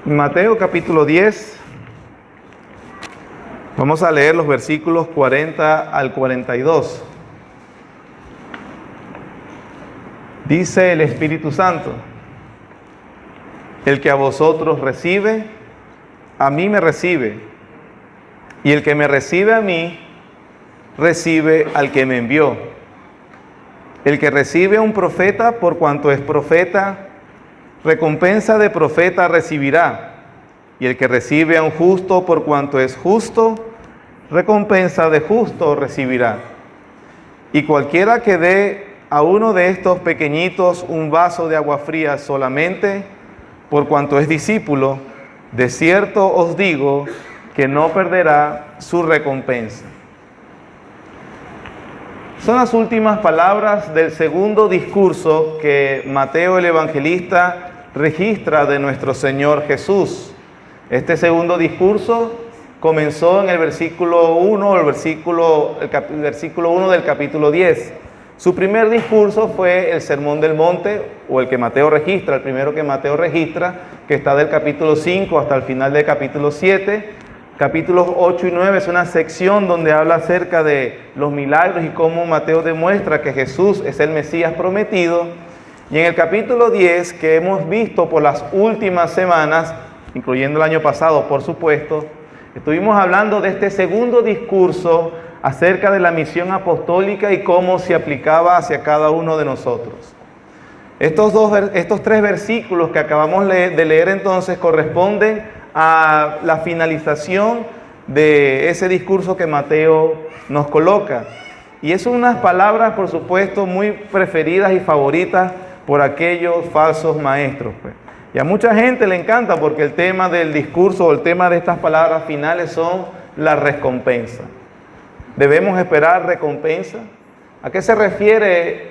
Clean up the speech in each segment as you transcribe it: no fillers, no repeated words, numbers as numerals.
Mateo capítulo 10, vamos a leer los versículos 40 al 42. Dice el Espíritu Santo: el que a vosotros recibe, a mí me recibe, y el que me recibe a mí, recibe al que me envió. El que recibe a un profeta por cuanto es profeta, recompensa de profeta recibirá, y el que recibe a un justo por cuanto es justo, recompensa de justo recibirá. Y cualquiera que dé a uno de estos pequeñitos un vaso de agua fría solamente, por cuanto es discípulo, de cierto os digo que no perderá su recompensa. Son las últimas palabras del segundo discurso que Mateo el evangelista registra de nuestro Señor Jesús. Este segundo discurso comenzó en el versículo 1, el versículo 1 del capítulo 10. Su primer discurso fue el Sermón del Monte, o el que Mateo registra, el primero que Mateo registra, que está del capítulo 5 hasta el final del capítulo 7. Capítulos 8 y 9 es una sección donde habla acerca de los milagros y cómo Mateo demuestra que Jesús es el Mesías prometido. Y en el capítulo 10, que hemos visto por las últimas semanas, incluyendo el año pasado, por supuesto, estuvimos hablando de este segundo discurso acerca de la misión apostólica y cómo se aplicaba hacia cada uno de nosotros. Estos tres versículos que acabamos de leer entonces corresponden a la finalización de ese discurso que Mateo nos coloca. Y es unas palabras, por supuesto, muy preferidas y favoritas por aquellos falsos maestros. Y a mucha gente le encanta porque el tema del discurso o el tema de estas palabras finales son la recompensa. ¿Debemos esperar recompensa? ¿A qué se refiere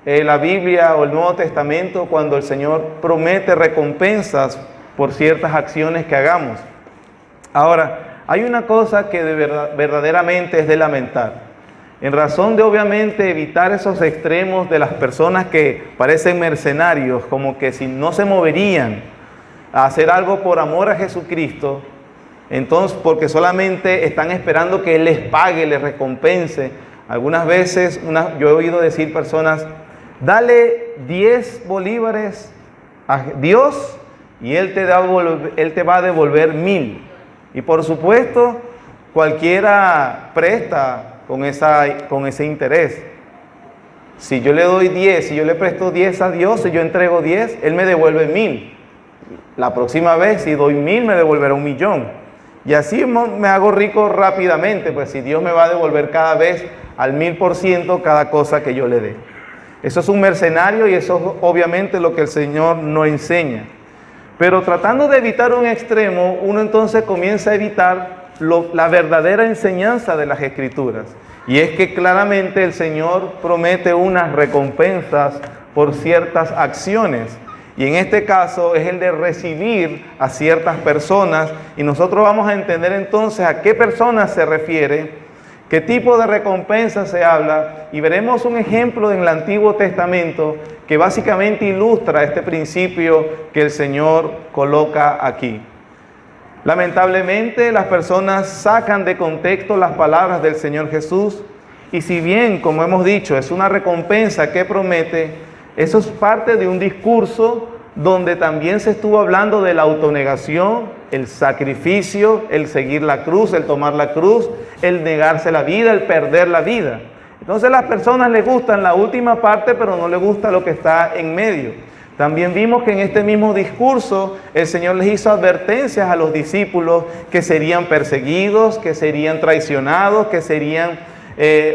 la Biblia o el Nuevo Testamento cuando el Señor promete recompensas por ciertas acciones que hagamos? Ahora, hay una cosa que verdaderamente es de lamentar. En razón de obviamente evitar esos extremos de las personas que parecen mercenarios, como que si no se moverían a hacer algo por amor a Jesucristo, entonces porque solamente están esperando que Él les pague, les recompense. Algunas veces yo he oído decir personas: dale 10 bolívares a Dios y Él te va a devolver 1000. Y por supuesto, cualquiera presta con ese interés. Si yo le doy 10, si yo le presto 10 a Dios, si yo entrego 10, Él me devuelve 1000. La próxima vez, si doy 1000, me devolverá 1.000.000. Y así me hago rico rápidamente, pues si Dios me va a devolver cada vez al 1000% cada cosa que yo le dé. Eso es un mercenario y eso es obviamente lo que el Señor no enseña. Pero tratando de evitar un extremo, uno entonces comienza a evitar la verdadera enseñanza de las Escrituras. Y es que claramente el Señor promete unas recompensas por ciertas acciones. Y en este caso es el de recibir a ciertas personas. Y nosotros vamos a entender entonces a qué personas se refiere, qué tipo de recompensa se habla. Y veremos un ejemplo en el Antiguo Testamento que básicamente ilustra este principio que el Señor coloca aquí. Lamentablemente las personas sacan de contexto las palabras del Señor Jesús, y si bien, como hemos dicho, es una recompensa que promete, eso es parte de un discurso donde también se estuvo hablando de la autonegación, el sacrificio, el seguir la cruz, el tomar la cruz, el negarse la vida, el perder la vida. Entonces a las personas les gustan la última parte, pero no les gusta lo que está en medio. También vimos que en este mismo discurso el Señor les hizo advertencias a los discípulos que serían perseguidos, que serían traicionados, que serían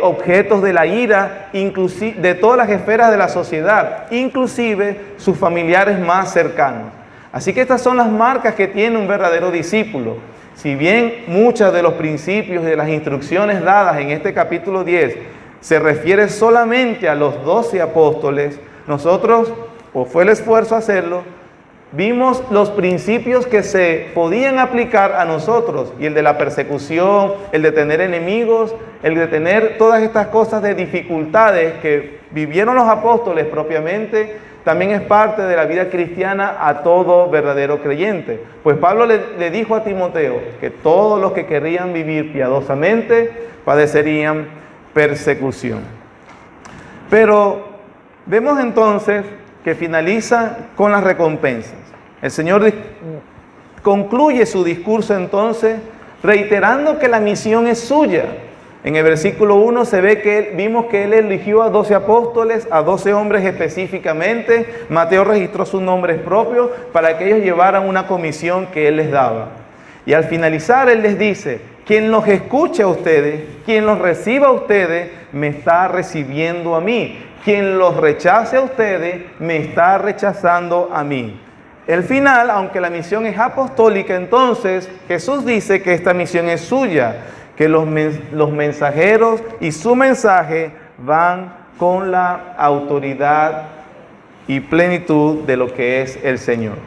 objetos de la ira, inclusive de todas las esferas de la sociedad, inclusive sus familiares más cercanos. Así que estas son las marcas que tiene un verdadero discípulo. Si bien muchos de los principios y de las instrucciones dadas en este capítulo 10 se refiere solamente a los 12 apóstoles, nosotros, o fue el esfuerzo hacerlo, vimos los principios que se podían aplicar a nosotros, y el de la persecución, el de tener enemigos, el de tener todas estas cosas de dificultades que vivieron los apóstoles propiamente, también es parte de la vida cristiana a todo verdadero creyente. Pues Pablo le dijo a Timoteo que todos los que querían vivir piadosamente padecerían persecución. Pero vemos entonces que finaliza con las recompensas. El Señor concluye su discurso entonces reiterando que la misión es suya. En el versículo 1 se ve que vimos que Él eligió a 12 apóstoles, a 12 hombres específicamente. Mateo registró sus nombres propios para que ellos llevaran una comisión que Él les daba. Y al finalizar Él les dice: quien los escuche a ustedes, quien los reciba a ustedes, me está recibiendo a mí. Quien los rechace a ustedes, me está rechazando a mí. El final, aunque la misión es apostólica, entonces Jesús dice que esta misión es suya, que los mensajeros y su mensaje van con la autoridad y plenitud de lo que es el Señor.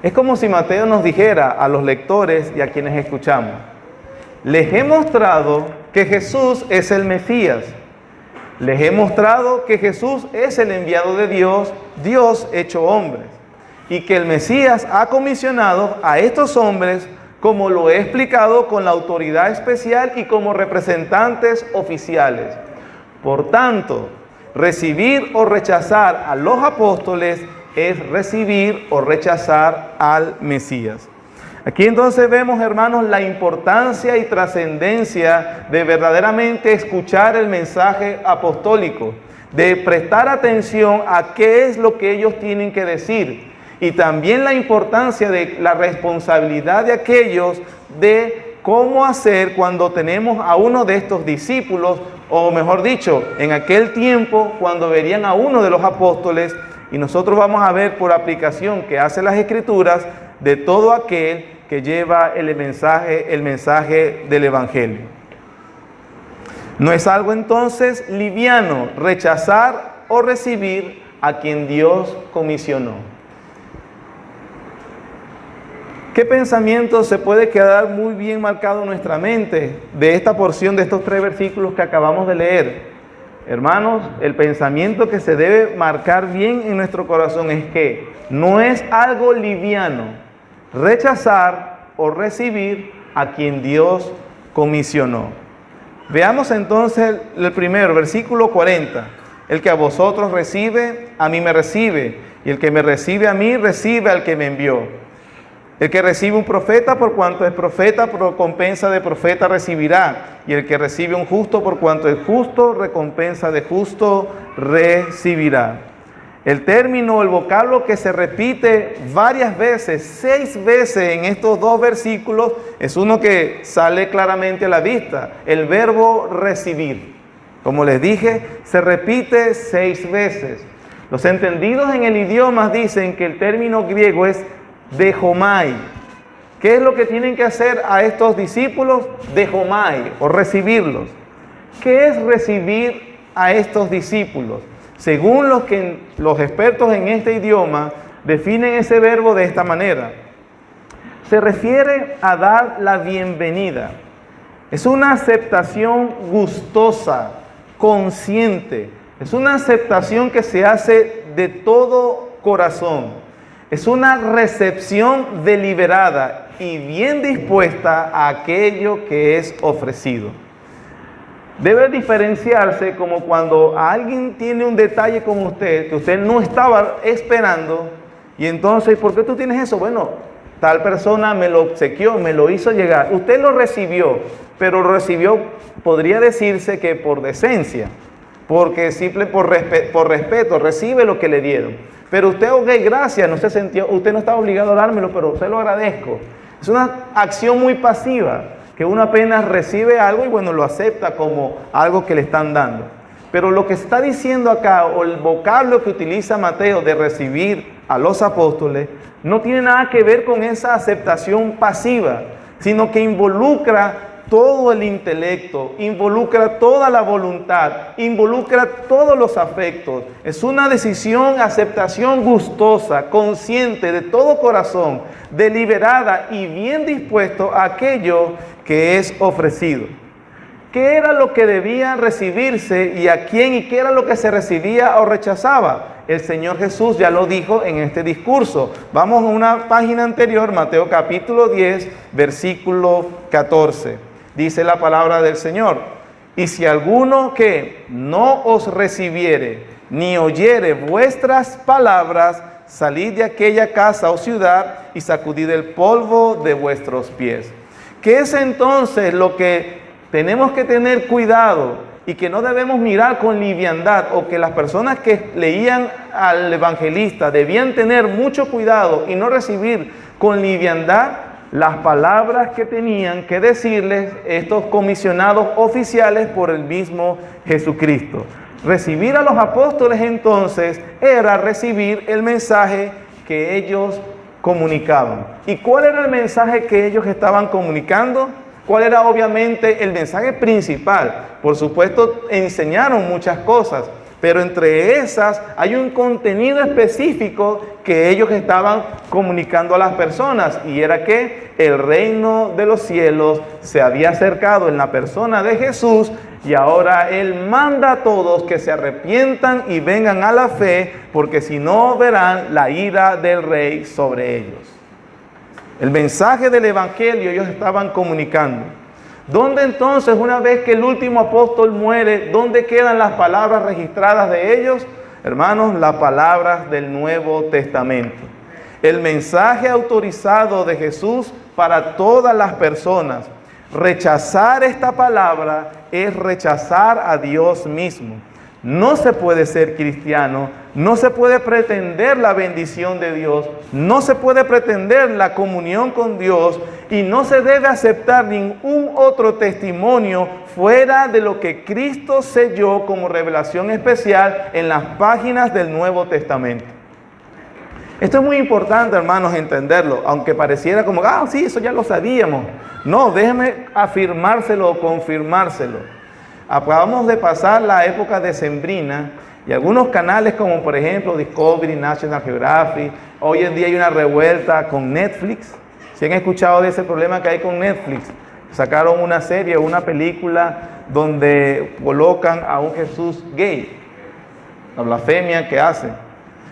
Es como si Mateo nos dijera a los lectores y a quienes escuchamos: les he mostrado que Jesús es el Mesías. Les he mostrado que Jesús es el enviado de Dios, Dios hecho hombre, y que el Mesías ha comisionado a estos hombres, como lo he explicado, con la autoridad especial y como representantes oficiales. Por tanto, recibir o rechazar a los apóstoles es recibir o rechazar al Mesías. Aquí entonces vemos, hermanos, la importancia y trascendencia de verdaderamente escuchar el mensaje apostólico, de prestar atención a qué es lo que ellos tienen que decir, y también la importancia de la responsabilidad de aquellos de cómo hacer cuando tenemos a uno de estos discípulos, o mejor dicho, en aquel tiempo cuando verían a uno de los apóstoles, y nosotros vamos a ver por aplicación que hace las Escrituras de todo aquel que lleva el mensaje del Evangelio. No es algo entonces liviano rechazar o recibir a quien Dios comisionó. ¿Qué pensamiento se puede quedar muy bien marcado en nuestra mente de esta porción de estos 3 versículos que acabamos de leer? Hermanos, el pensamiento que se debe marcar bien en nuestro corazón es que no es algo liviano rechazar o recibir a quien Dios comisionó. Veamos entonces el primero, versículo 40. El que a vosotros recibe, a mí me recibe, y el que me recibe a mí, recibe al que me envió. El que recibe un profeta, por cuanto es profeta, recompensa de profeta recibirá. Y el que recibe un justo, por cuanto es justo, recompensa de justo recibirá. El término, el vocablo que se repite varias veces, 6 veces en estos 2 versículos, es uno que sale claramente a la vista: el verbo recibir. Como les dije, se repite 6 veces. Los entendidos en el idioma dicen que el término griego es dejomai. ¿Qué es lo que tienen que hacer a estos discípulos? Dejomai, o recibirlos. ¿Qué es recibir a estos discípulos? Según los expertos en este idioma definen ese verbo de esta manera: se refiere a dar la bienvenida. Es una aceptación gustosa, consciente. Es una aceptación que se hace de todo corazón. Es una recepción deliberada y bien dispuesta a aquello que es ofrecido. Debe diferenciarse como cuando alguien tiene un detalle con usted que usted no estaba esperando, y entonces, ¿por qué tú tienes eso? Bueno, tal persona me lo obsequió, me lo hizo llegar. Usted lo recibió, pero lo recibió, podría decirse que por decencia, porque por respeto, recibe lo que le dieron. Pero usted, ok, gracias, no se sintió, usted no estaba obligado a dármelo, pero se lo agradezco. Es una acción muy pasiva, que uno apenas recibe algo y bueno, lo acepta como algo que le están dando. Pero lo que está diciendo acá, o el vocablo que utiliza Mateo de recibir a los apóstoles, no tiene nada que ver con esa aceptación pasiva, sino que involucra todo el intelecto, involucra toda la voluntad, involucra todos los afectos. Es una decisión, aceptación gustosa, consciente, de todo corazón, deliberada y bien dispuesto a aquello que es ofrecido. ¿Qué era lo que debía recibirse y a quién, y qué era lo que se recibía o rechazaba? el Señor Jesús ya lo dijo en este discurso. Vamos a una página anterior, Mateo capítulo 10, versículo 14. Dice la palabra del Señor: y si alguno que no os recibiere ni oyere vuestras palabras, salid de aquella casa o ciudad y sacudid el polvo de vuestros pies. ¿Qué es entonces lo que tenemos que tener cuidado y que no debemos mirar con liviandad, o que las personas que leían al evangelista debían tener mucho cuidado y no recibir con liviandad las palabras que tenían que decirles estos comisionados oficiales por el mismo Jesucristo? Recibir a los apóstoles entonces era recibir el mensaje que ellos comunicaban. ¿Y cuál era el mensaje que ellos estaban comunicando? ¿Cuál era obviamente el mensaje principal? Por supuesto, enseñaron muchas cosas, pero entre esas hay un contenido específico que ellos estaban comunicando a las personas, y era que el reino de los cielos se había acercado en la persona de Jesús, y ahora Él manda a todos que se arrepientan y vengan a la fe, porque si no verán la ira del rey sobre ellos. El mensaje del evangelio ellos estaban comunicando. ¿Dónde entonces, una vez que el último apóstol muere, dónde quedan las palabras registradas de ellos? Hermanos, las palabras del Nuevo Testamento. El mensaje autorizado de Jesús para todas las personas. Rechazar esta palabra es rechazar a Dios mismo. No se puede ser cristiano, no se puede pretender la bendición de Dios, no se puede pretender la comunión con Dios, y no se debe aceptar ningún otro testimonio fuera de lo que Cristo selló como revelación especial en las páginas del Nuevo Testamento. Esto es muy importante, hermanos, entenderlo, aunque pareciera como, sí, eso ya lo sabíamos. No, déjeme afirmárselo o confirmárselo. Acabamos de pasar la época decembrina y algunos canales como por ejemplo Discovery, National Geographic, hoy en día hay una revuelta con Netflix. Si han escuchado de ese problema que hay con Netflix, sacaron una serie o una película donde colocan a un Jesús gay, la blasfemia que hacen.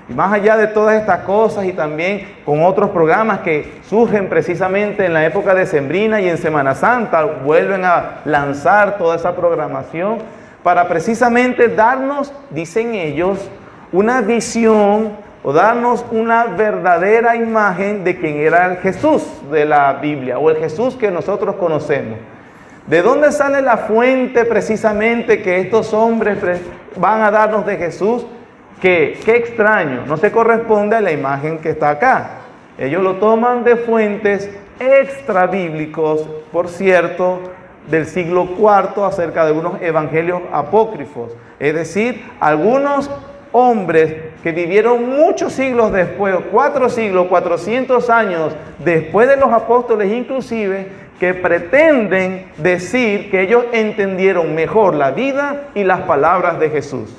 Y más allá de todas estas cosas, y también con otros programas que surgen precisamente en la época decembrina y en Semana Santa, vuelven a lanzar toda esa programación para precisamente darnos, dicen ellos, una visión o darnos una verdadera imagen de quién era el Jesús de la Biblia, o el Jesús que nosotros conocemos. ¿De dónde sale la fuente precisamente que estos hombres van a darnos de Jesús? Qué extraño, no se corresponde a la imagen que está acá. Ellos lo toman de fuentes extra bíblicos, por cierto, del siglo IV, acerca de unos evangelios apócrifos. Es decir, algunos hombres que vivieron muchos siglos después, 4 siglos, 400 años después de los apóstoles inclusive, que pretenden decir que ellos entendieron mejor la vida y las palabras de Jesús.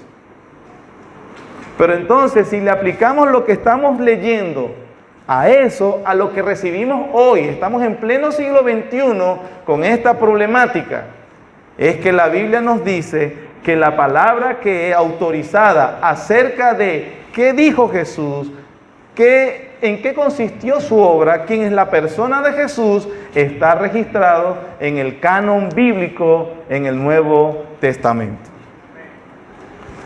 Pero entonces, si le aplicamos lo que estamos leyendo a eso, a lo que recibimos hoy, estamos en pleno siglo XXI con esta problemática, es que la Biblia nos dice que la palabra que es autorizada acerca de qué dijo Jesús, en qué consistió su obra, quién es la persona de Jesús, está registrado en el canon bíblico en el Nuevo Testamento.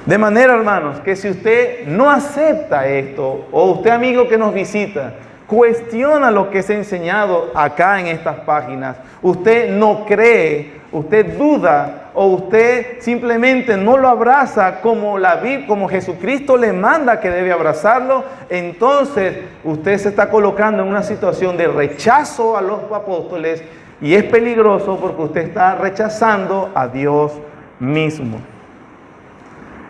De manera, hermanos, que si usted no acepta esto, o usted, amigo que nos visita, cuestiona lo que es enseñado acá en estas páginas, usted no cree, usted duda, o usted simplemente no lo abraza como Jesucristo le manda que debe abrazarlo, entonces usted se está colocando en una situación de rechazo a los apóstoles, y es peligroso porque usted está rechazando a Dios mismo.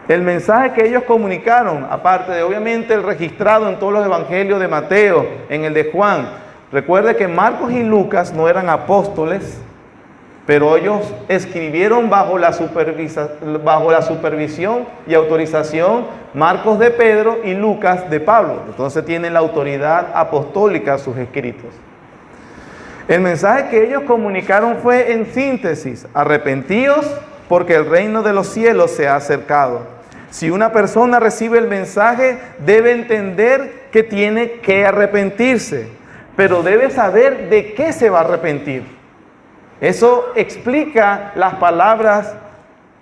El mensaje que ellos comunicaron, aparte de obviamente el registrado en todos los evangelios de Mateo, en el de Juan. Recuerde que Marcos y Lucas no eran apóstoles, pero ellos escribieron bajo la supervisión y autorización, Marcos de Pedro y Lucas de Pablo. Entonces tienen la autoridad apostólica sus escritos. El mensaje que ellos comunicaron fue en síntesis: arrepentíos porque el reino de los cielos se ha acercado. Si una persona recibe el mensaje, debe entender que tiene que arrepentirse, pero debe saber de qué se va a arrepentir. Eso explica las palabras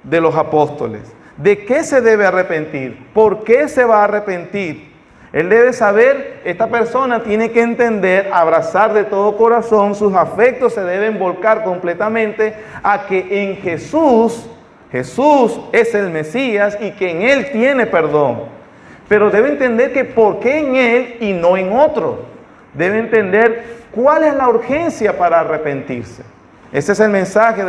de los apóstoles. ¿De qué se debe arrepentir? ¿Por qué se va a arrepentir? Él debe saber, esta persona tiene que entender, abrazar de todo corazón, sus afectos se deben volcar completamente a que en Jesús es el Mesías y que en Él tiene perdón. Pero debe entender que por qué en Él y no en otro. Debe entender cuál es la urgencia para arrepentirse. Ese es el mensaje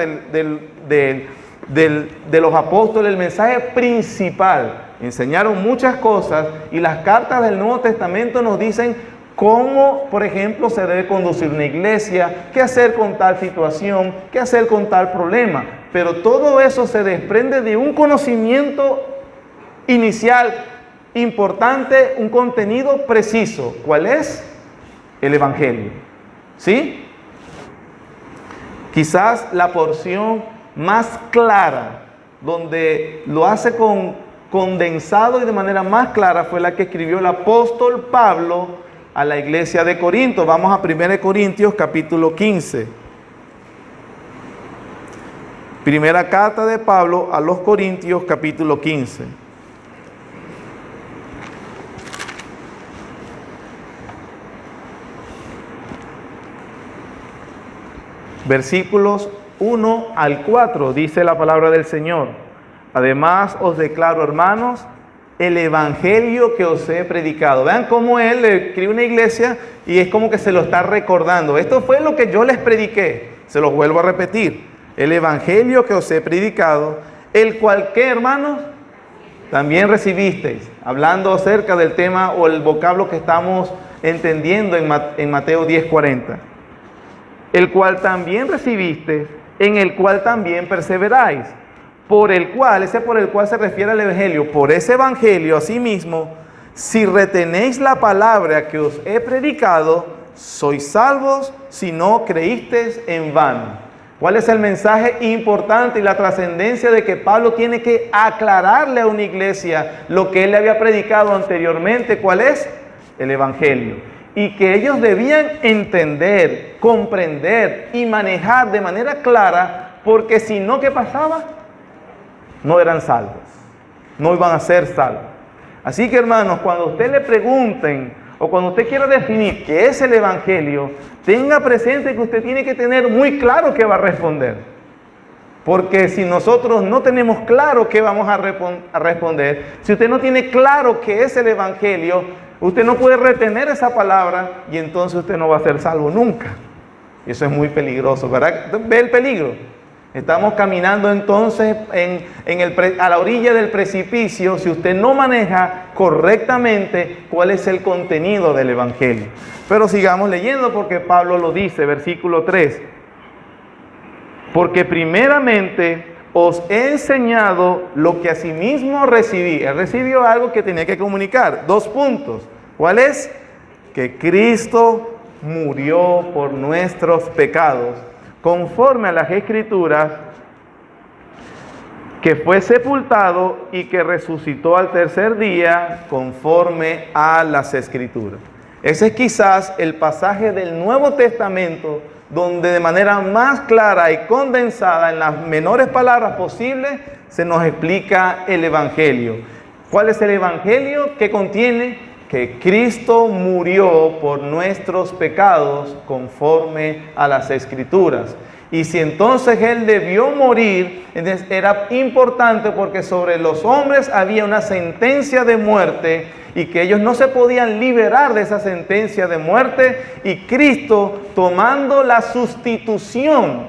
de los apóstoles, el mensaje principal. Enseñaron muchas cosas y las cartas del Nuevo Testamento nos dicen cómo, por ejemplo, se debe conducir una iglesia, qué hacer con tal situación, qué hacer con tal problema. Pero todo eso se desprende de un conocimiento inicial, importante, un contenido preciso. ¿Cuál es? El Evangelio. ¿Sí? Quizás la porción más clara, donde lo hace condensado y de manera más clara, fue la que escribió el apóstol Pablo a la iglesia de Corinto. Vamos a 1 Corintios capítulo 15. Primera carta de Pablo a los Corintios capítulo 15. Versículos 1 al 4, dice la palabra del Señor. Además os declaro, hermanos, el evangelio que os he predicado. Vean cómo él le escribe una iglesia y es como que se lo está recordando. Esto fue lo que yo les prediqué. Se los vuelvo a repetir. El evangelio que os he predicado, el cual que, hermanos, también recibisteis. Hablando acerca del tema o el vocablo que estamos entendiendo en Mateo 10:40. El cual también recibisteis, en el cual también perseveráis. Por el cual se refiere al evangelio. Por ese evangelio, asimismo, si retenéis la palabra que os he predicado, sois salvos si no creísteis en vano. ¿Cuál es el mensaje importante y la trascendencia de que Pablo tiene que aclararle a una iglesia lo que él le había predicado anteriormente? ¿Cuál es? El evangelio. Y que ellos debían entender, comprender y manejar de manera clara, porque si no, ¿qué pasaba? No eran salvos, no iban a ser salvos. Así que, hermanos, cuando usted le pregunten o cuando usted quiera definir qué es el evangelio, tenga presente que usted tiene que tener muy claro qué va a responder. Porque si nosotros no tenemos claro qué vamos a responder, si usted no tiene claro qué es el evangelio, usted no puede retener esa palabra y entonces usted no va a ser salvo nunca. Y eso es muy peligroso, ¿verdad? ¿Ve el peligro? Estamos caminando entonces a la orilla del precipicio si usted no maneja correctamente cuál es el contenido del evangelio. Pero sigamos leyendo porque Pablo lo dice, versículo 3. Porque primeramente os he enseñado lo que asimismo recibí. Él recibió algo que tenía que comunicar. 2 puntos. ¿Cuál es? Que Cristo murió por nuestros pecados, conforme a las Escrituras, que fue sepultado y que resucitó al tercer día, conforme a las Escrituras. Ese es quizás el pasaje del Nuevo Testamento donde de manera más clara y condensada, en las menores palabras posibles, se nos explica el Evangelio. ¿Cuál es el Evangelio? Que contiene que Cristo murió por nuestros pecados conforme a las Escrituras. Y si entonces Él debió morir, entonces era importante porque sobre los hombres había una sentencia de muerte y que ellos no se podían liberar de esa sentencia de muerte, y Cristo, tomando la sustitución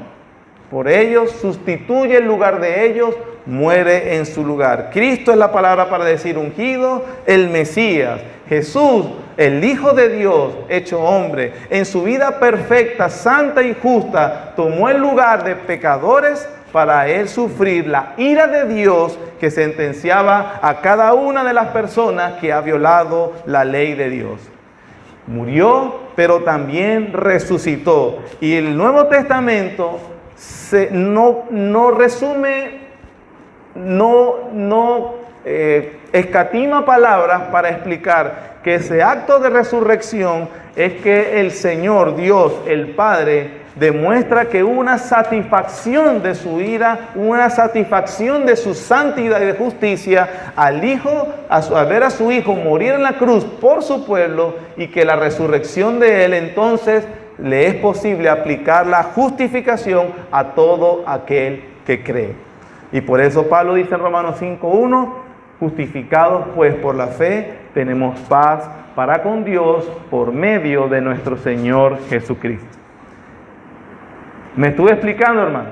por ellos, sustituye el lugar de ellos, muere en su lugar. Cristo es la palabra para decir ungido, el Mesías. Jesús, el Hijo de Dios, hecho hombre, en su vida perfecta, santa y justa, tomó el lugar de pecadores para Él sufrir la ira de Dios que sentenciaba a cada una de las personas que ha violado la ley de Dios. Murió, pero también resucitó. Y el Nuevo Testamento no resume, no escatima palabras para explicar que ese acto de resurrección es que el Señor, Dios, el Padre, demuestra que una satisfacción de su ira, una satisfacción de su santidad y de justicia al ver a su Hijo morir en la cruz por su pueblo, y que la resurrección de Él entonces le es posible aplicar la justificación a todo aquel que cree. Y por eso Pablo dice en Romanos 5:1, justificados pues por la fe, tenemos paz para con Dios por medio de nuestro Señor Jesucristo. ¿Me estuve explicando, hermano?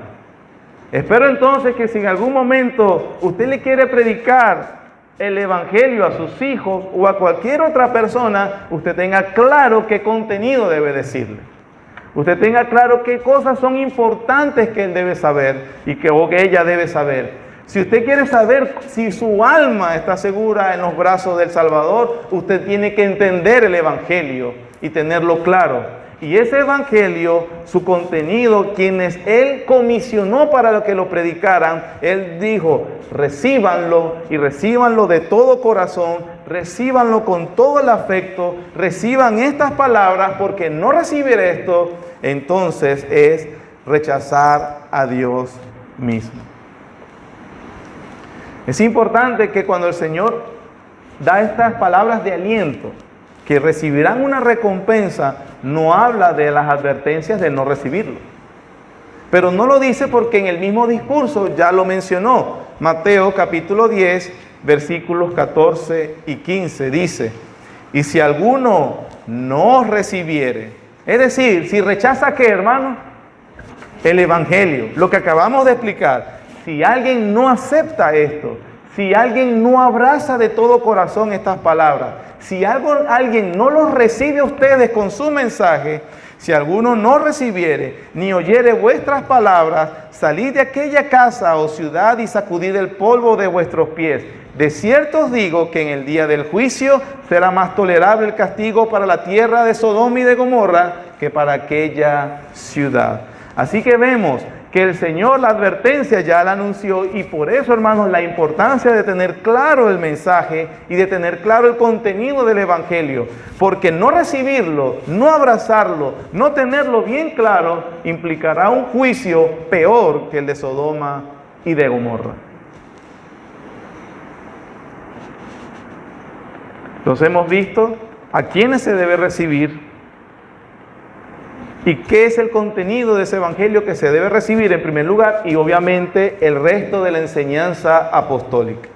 Espero entonces que si en algún momento usted le quiere predicar el Evangelio a sus hijos o a cualquier otra persona, usted tenga claro qué contenido debe decirle. Usted tenga claro qué cosas son importantes que él debe saber o que ella debe saber. Si usted quiere saber si su alma está segura en los brazos del Salvador, usted tiene que entender el Evangelio y tenerlo claro. Y ese Evangelio, su contenido, quienes Él comisionó para que lo predicaran, Él dijo, recíbanlo y recíbanlo de todo corazón, recíbanlo con todo el afecto, reciban estas palabras, porque no recibir esto, entonces es rechazar a Dios mismo. Es importante que cuando el Señor da estas palabras de aliento, que recibirán una recompensa, no habla de las advertencias de no recibirlo. Pero no lo dice porque en el mismo discurso ya lo mencionó. Mateo capítulo 10, versículos 14 y 15 dice, y si alguno no recibiere, es decir, si rechaza ¿qué, hermano? El Evangelio, lo que acabamos de explicar. Si alguien no acepta esto, si alguien no abraza de todo corazón estas palabras, si alguien no los recibe a ustedes con su mensaje, si alguno no recibiere ni oyere vuestras palabras, salid de aquella casa o ciudad y sacudid el polvo de vuestros pies. De cierto os digo que en el día del juicio será más tolerable el castigo para la tierra de Sodoma y de Gomorra que para aquella ciudad. Así que vemos que el Señor la advertencia ya la anunció, y por eso, hermanos, la importancia de tener claro el mensaje y de tener claro el contenido del Evangelio, porque no recibirlo, no abrazarlo, no tenerlo bien claro, implicará un juicio peor que el de Sodoma y de Gomorra. Entonces hemos visto a quiénes se debe recibir y qué es el contenido de ese Evangelio que se debe recibir en primer lugar, y obviamente el resto de la enseñanza apostólica.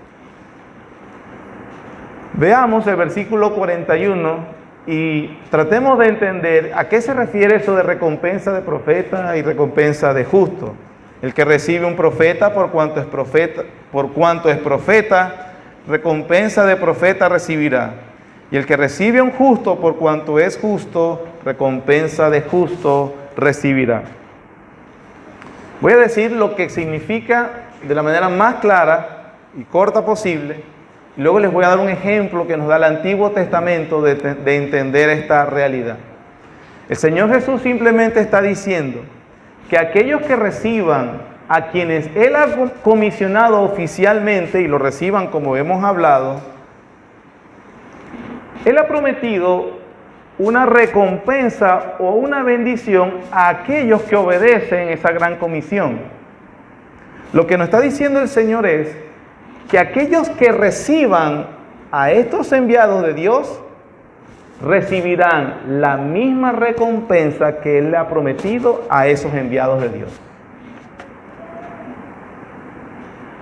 Veamos el versículo 41 y tratemos de entender a qué se refiere eso de recompensa de profeta y recompensa de justo. El que recibe un profeta por cuanto es profeta, recompensa de profeta recibirá. Y el que recibe un justo por cuanto es justo, recompensa de justo recibirá. Voy a decir lo que significa de la manera más clara y corta posible, y luego les voy a dar un ejemplo que nos da el Antiguo Testamento de entender esta realidad. El Señor Jesús simplemente está diciendo que aquellos que reciban a quienes Él ha comisionado oficialmente y lo reciban como hemos hablado, Él ha prometido una recompensa o una bendición a aquellos que obedecen esa gran comisión. Lo que nos está diciendo el Señor es que aquellos que reciban a estos enviados de Dios recibirán la misma recompensa que Él le ha prometido a esos enviados de Dios.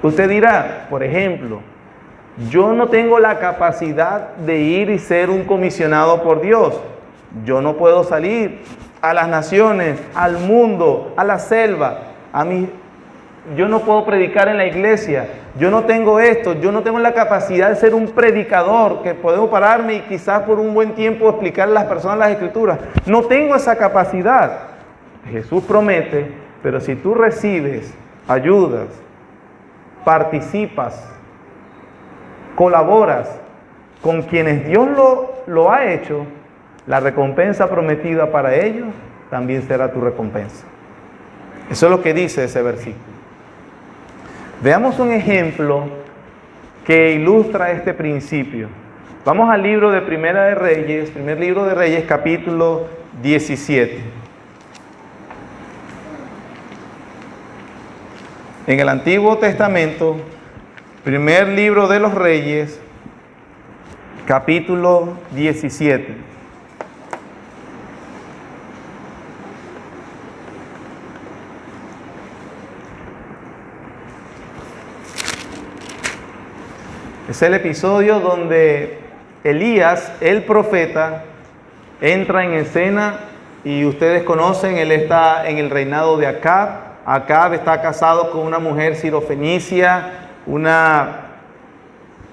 Usted dirá, por ejemplo, yo no tengo la capacidad de ir y ser un comisionado por Dios. Yo no puedo salir a las naciones, al mundo, a la selva. Yo no puedo predicar en la iglesia. Yo no tengo esto. Yo no tengo la capacidad de ser un predicador que puedo pararme y quizás por un buen tiempo explicarle a las personas las Escrituras. No tengo esa capacidad. Jesús promete, pero si tú recibes, ayudas, participas, colaboras con quienes Dios lo ha hecho, la recompensa prometida para ellos también será tu recompensa. Eso es lo que dice ese versículo. Veamos un ejemplo que ilustra este principio. Vamos al libro de Primera de Reyes, primer libro de Reyes, capítulo 17. En el Antiguo Testamento, primer libro de los Reyes, capítulo 17. Es el episodio donde Elías, el profeta, entra en escena y ustedes conocen, él está en el reinado de Acab. Acab está casado con una mujer sirofenicia, una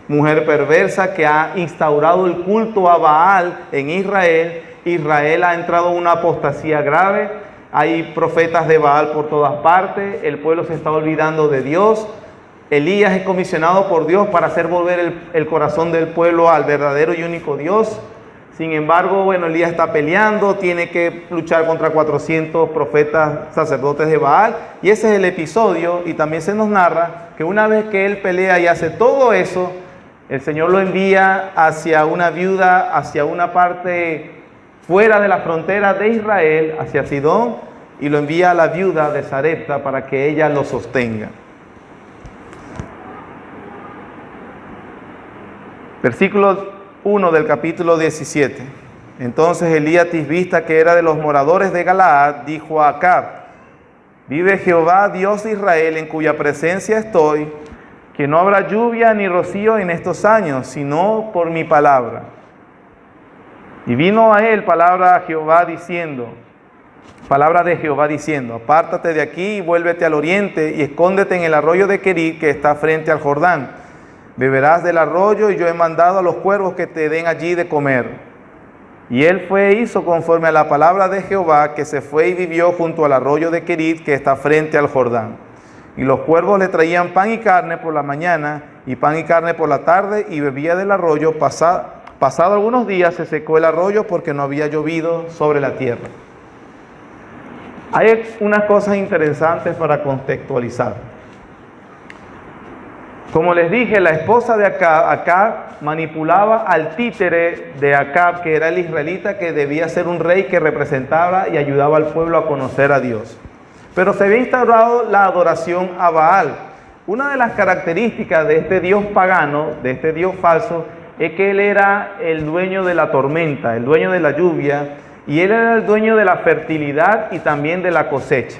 mujer perversa que ha instaurado el culto a Baal en Israel. Israel ha entrado en una apostasía grave, hay profetas de Baal por todas partes, el pueblo se está olvidando de Dios. Elías es comisionado por Dios para hacer volver el corazón del pueblo al verdadero y único Dios. Sin embargo, Elías está peleando, tiene que luchar contra 400 profetas, sacerdotes de Baal, y ese es el episodio. Y también se nos narra que una vez que él pelea y hace todo eso, el Señor lo envía hacia una viuda, hacia una parte fuera de la frontera de Israel, hacia Sidón, y lo envía a la viuda de Sarepta para que ella lo sostenga. Versículo 1 del capítulo 17. Entonces Elías Tisbita, que era de los moradores de Galaad, dijo a Acab: vive Jehová, Dios de Israel, en cuya presencia estoy, que no habrá lluvia ni rocío en estos años, sino por mi palabra. Y vino a él palabra de Jehová diciendo, apártate de aquí y vuélvete al oriente y escóndete en el arroyo de Querit, que está frente al Jordán. Beberás del arroyo, y yo he mandado a los cuervos que te den allí de comer. Y él fue e hizo conforme a la palabra de Jehová, que se fue y vivió junto al arroyo de Querit, que está frente al Jordán. Y los cuervos le traían pan y carne por la mañana, y pan y carne por la tarde, y bebía del arroyo. Pasado algunos días se secó el arroyo porque no había llovido sobre la tierra. Hay unas cosas interesantes para contextualizar. Como les dije, la esposa de Acab manipulaba al títere de Acab, que era el israelita, que debía ser un rey que representaba y ayudaba al pueblo a conocer a Dios. Pero se había instaurado la adoración a Baal. Una de las características de este dios pagano, de este dios falso, es que él era el dueño de la tormenta, el dueño de la lluvia, y él era el dueño de la fertilidad y también de la cosecha.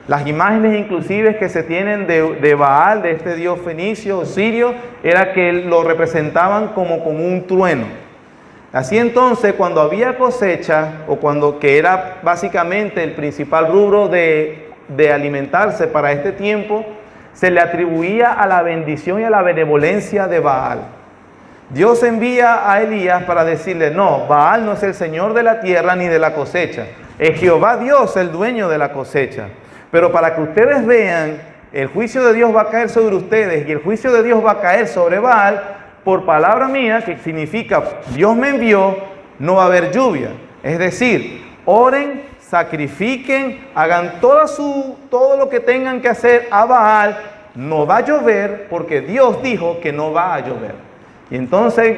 Las imágenes inclusive que se tienen de Baal, de este dios fenicio o sirio, era que lo representaban como con un trueno. Así entonces, cuando había cosecha, o que era básicamente el principal rubro de alimentarse para este tiempo, se le atribuía a la bendición y a la benevolencia de Baal. Dios envía a Elías para decirle: no, Baal no es el Señor de la tierra ni de la cosecha, es Jehová Dios el dueño de la cosecha. Pero para que ustedes vean, el juicio de Dios va a caer sobre ustedes, y el juicio de Dios va a caer sobre Baal por palabra mía, que significa Dios me envió, no va a haber lluvia. Es decir, oren, sacrifiquen, hagan todo lo que tengan que hacer a Baal. No va a llover porque Dios dijo que no va a llover. Y entonces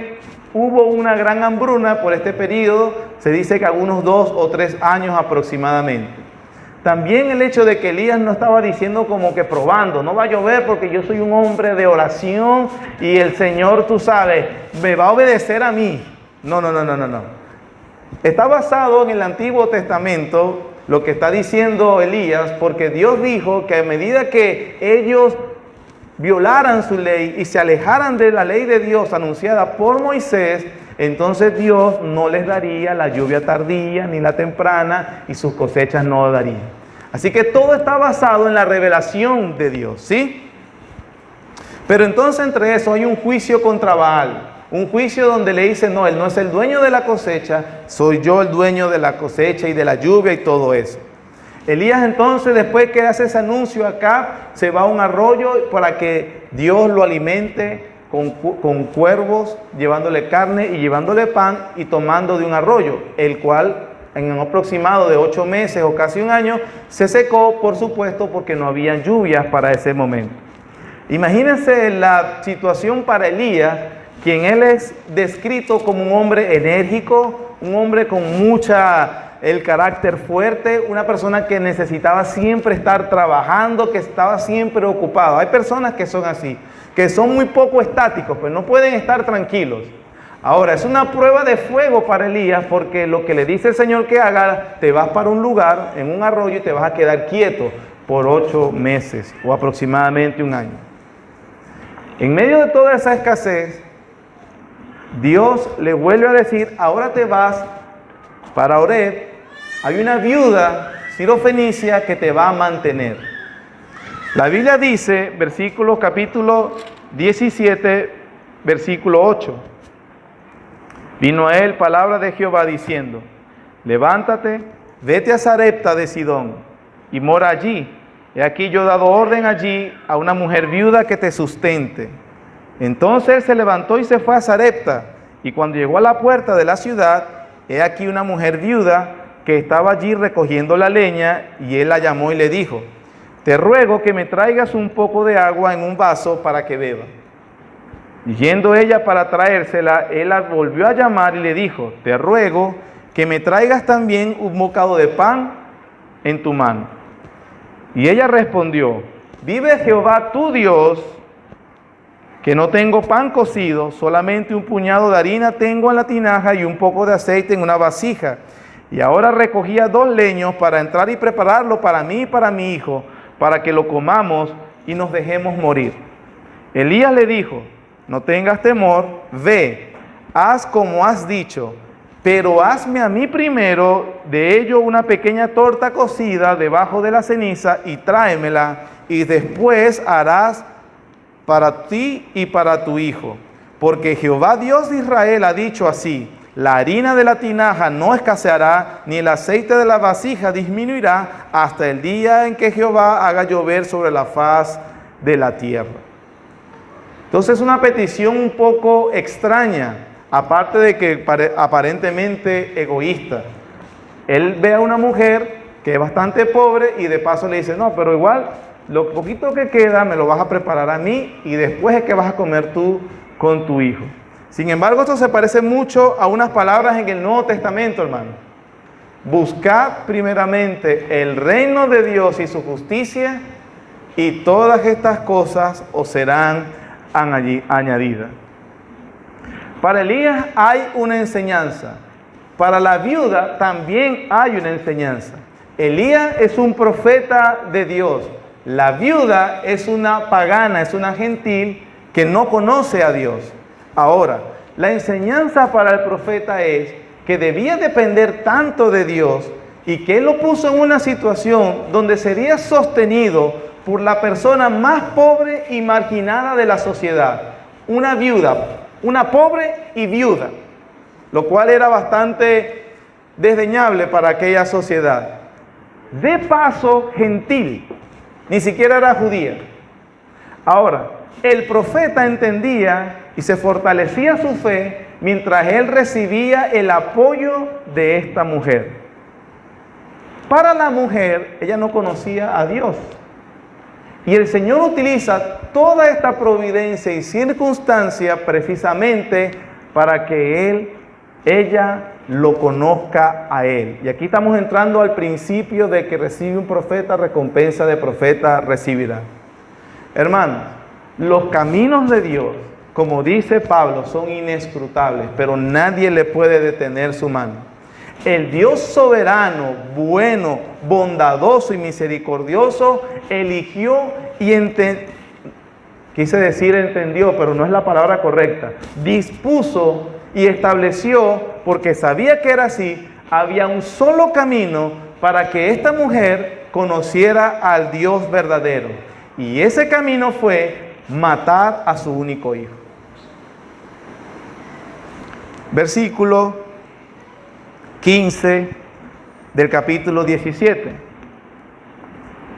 hubo una gran hambruna por este periodo, se dice que algunos 2 o 3 años aproximadamente. También el hecho de que Elías no estaba diciendo como que probando, no va a llover porque yo soy un hombre de oración y el Señor, tú sabes, me va a obedecer a mí. No. Está basado en el Antiguo Testamento lo que está diciendo Elías, porque Dios dijo que a medida que ellos violaran su ley y se alejaran de la ley de Dios anunciada por Moisés, entonces Dios no les daría la lluvia tardía ni la temprana, y sus cosechas no darían. Así que todo está basado en la revelación de Dios, ¿sí? Pero entonces entre eso hay un juicio contra Baal, un juicio donde le dicen: no, él no es el dueño de la cosecha, soy yo el dueño de la cosecha y de la lluvia y todo eso. Elías entonces, después que hace ese anuncio acá, se va a un arroyo para que Dios lo alimente con cuervos, llevándole carne y llevándole pan, y tomando de un arroyo, el cual en un aproximado de 8 meses o casi un año se secó, por supuesto, porque no había lluvias para ese momento. Imagínense la situación para Elías, quien él es descrito como un hombre enérgico, un hombre con el carácter fuerte, una persona que necesitaba siempre estar trabajando, que estaba siempre ocupado. Hay personas que son así, que son muy poco estáticos, pero no pueden estar tranquilos. Ahora, es una prueba de fuego para Elías, porque lo que le dice el Señor que haga, te vas para un lugar, en un arroyo, y te vas a quedar quieto por 8 meses o aproximadamente un año. En medio de toda esa escasez, Dios le vuelve a decir, ahora te vas para Horeb, hay una viuda sirofenicia que te va a mantener. La Biblia dice, capítulo 17, versículo 8. Vino a él palabra de Jehová diciendo, levántate, vete a Sarepta de Sidón y mora allí. He aquí yo he dado orden allí a una mujer viuda que te sustente. Entonces él se levantó y se fue a Sarepta, y cuando llegó a la puerta de la ciudad, he aquí una mujer viuda que estaba allí recogiendo la leña, y él la llamó y le dijo, te ruego que me traigas un poco de agua en un vaso para que beba. Y yendo ella para traérsela, él la volvió a llamar y le dijo, te ruego que me traigas también un bocado de pan en tu mano. Y ella respondió, vive Jehová tu Dios, que no tengo pan cocido, solamente un puñado de harina tengo en la tinaja y un poco de aceite en una vasija. Y ahora recogía 2 leños para entrar y prepararlo para mí y para mi hijo, para que lo comamos y nos dejemos morir. Elías le dijo, no tengas temor, ve, haz como has dicho, pero hazme a mí primero de ello una pequeña torta cocida debajo de la ceniza y tráemela, y después harás para ti y para tu hijo. Porque Jehová Dios de Israel ha dicho así, la harina de la tinaja no escaseará, ni el aceite de la vasija disminuirá, hasta el día en que Jehová haga llover sobre la faz de la tierra. Entonces es una petición un poco extraña, aparte de que aparentemente egoísta. Él ve a una mujer que es bastante pobre y de paso le dice, no, pero igual lo poquito que queda me lo vas a preparar a mí y después es que vas a comer tú con tu hijo. Sin embargo, esto se parece mucho a unas palabras en el Nuevo Testamento, hermano. Buscad primeramente el reino de Dios y su justicia, y todas estas cosas os serán añadidas. Para Elías hay una enseñanza. Para la viuda también hay una enseñanza. Elías es un profeta de Dios. La viuda es una pagana, es una gentil que no conoce a Dios. Ahora, la enseñanza para el profeta es que debía depender tanto de Dios y que Él lo puso en una situación donde sería sostenido por la persona más pobre y marginada de la sociedad. Una viuda, una pobre y viuda, lo cual era bastante desdeñable para aquella sociedad. De paso, gentil, ni siquiera era judía. Ahora, el profeta entendía y se fortalecía su fe mientras él recibía el apoyo de esta mujer. Para la mujer, ella no conocía a Dios. Y el Señor utiliza toda esta providencia y circunstancia precisamente para que ella lo conozca a Él. Y aquí estamos entrando al principio de que recibe un profeta, recompensa de profeta recibirá. Hermanos, los caminos de Dios, como dice Pablo, son inescrutables, pero nadie le puede detener su mano. El Dios soberano, bueno, bondadoso y misericordioso eligió y entendió, pero no es la palabra correcta. Dispuso y estableció, porque sabía que era así, había un solo camino para que esta mujer conociera al Dios verdadero. Y ese camino fue matar a su único hijo. Versículo 15 del capítulo 17.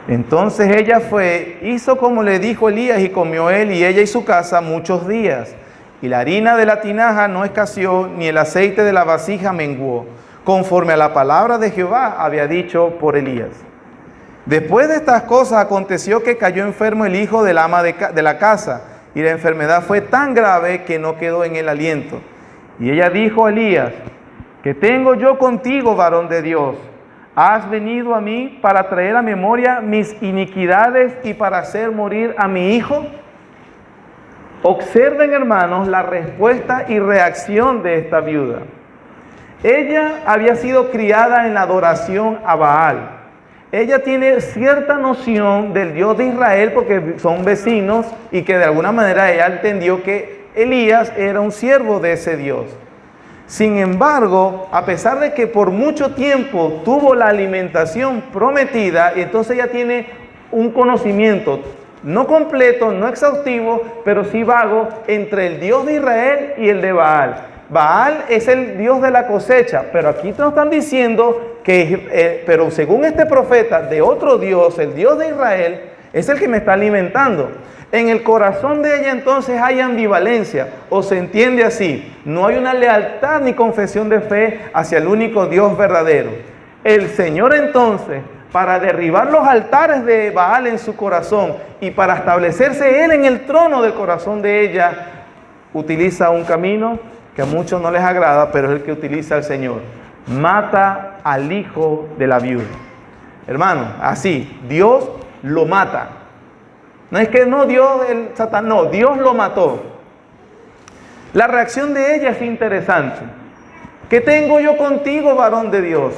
Entonces ella fue, hizo como le dijo Elías, y comió él y ella y su casa muchos días. Y la harina de la tinaja no escaseó, ni el aceite de la vasija menguó, conforme a la palabra de Jehová había dicho por Elías. Después de estas cosas aconteció que cayó enfermo el hijo del ama de la casa, y la enfermedad fue tan grave que no quedó en el aliento. Y ella dijo a Elías: ¿qué tengo yo contigo, varón de Dios? ¿Has venido a mí para traer a memoria mis iniquidades y para hacer morir a mi hijo? Observen, hermanos, la respuesta y reacción de esta viuda. Ella había sido criada en la adoración a Baal. Ella tiene cierta noción del Dios de Israel porque son vecinos y que de alguna manera ella entendió que Elías era un siervo de ese Dios. Sin embargo, a pesar de que por mucho tiempo tuvo la alimentación prometida, y entonces ella tiene un conocimiento no completo, no exhaustivo, pero sí vago entre el Dios de Israel y el de Baal. Baal es el Dios de la cosecha, pero aquí nos están diciendo que, pero según este profeta, de otro Dios, el Dios de Israel, es el que me está alimentando. En el corazón de ella entonces hay ambivalencia, o se entiende así: no hay una lealtad ni confesión de fe hacia el único Dios verdadero. El Señor entonces, para derribar los altares de Baal en su corazón y para establecerse Él en el trono del corazón de ella, utiliza un camino que a muchos no les agrada, pero es el que utiliza el Señor. Mata al hijo de la viuda. Hermano, así, Dios lo mata. No es que no, Dios, el Satán, no, Dios lo mató. La reacción de ella es interesante. ¿Qué tengo yo contigo, varón de Dios?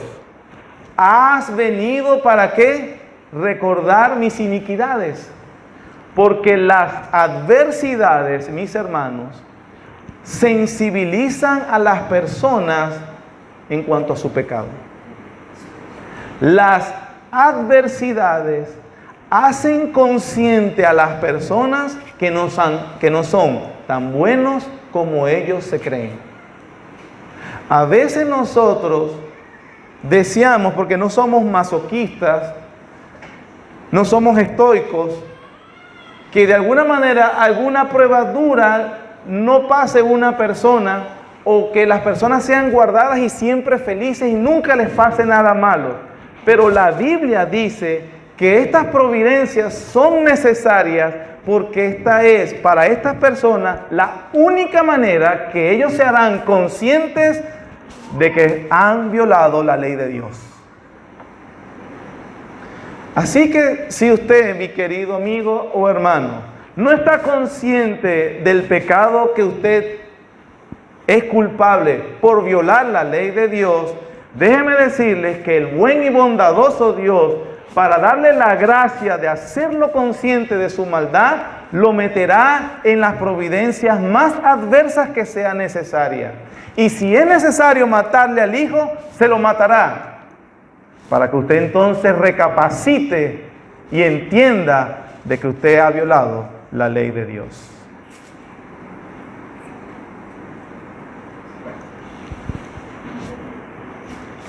¿Has venido para qué? Recordar mis iniquidades. Porque las adversidades, mis hermanos, sensibilizan a las personas en cuanto a su pecado. Las adversidades hacen consciente a las personas que no son tan buenos como ellos se creen. A veces nosotros deseamos, porque no somos masoquistas, no somos estoicos, que de alguna manera alguna prueba dura no pase una persona, o que las personas sean guardadas y siempre felices y nunca les pase nada malo. Pero la Biblia dice que estas providencias son necesarias porque esta es para estas personas la única manera que ellos se harán conscientes de que han violado la ley de Dios. Así que si usted, mi querido amigo o hermano, no está consciente del pecado que usted es culpable por violar la ley de Dios, déjeme decirles que el buen y bondadoso Dios, para darle la gracia de hacerlo consciente de su maldad, lo meterá en las providencias más adversas que sea necesaria. Y si es necesario matarle al hijo, se lo matará, para que usted entonces recapacite y entienda de que usted ha violado la ley de Dios.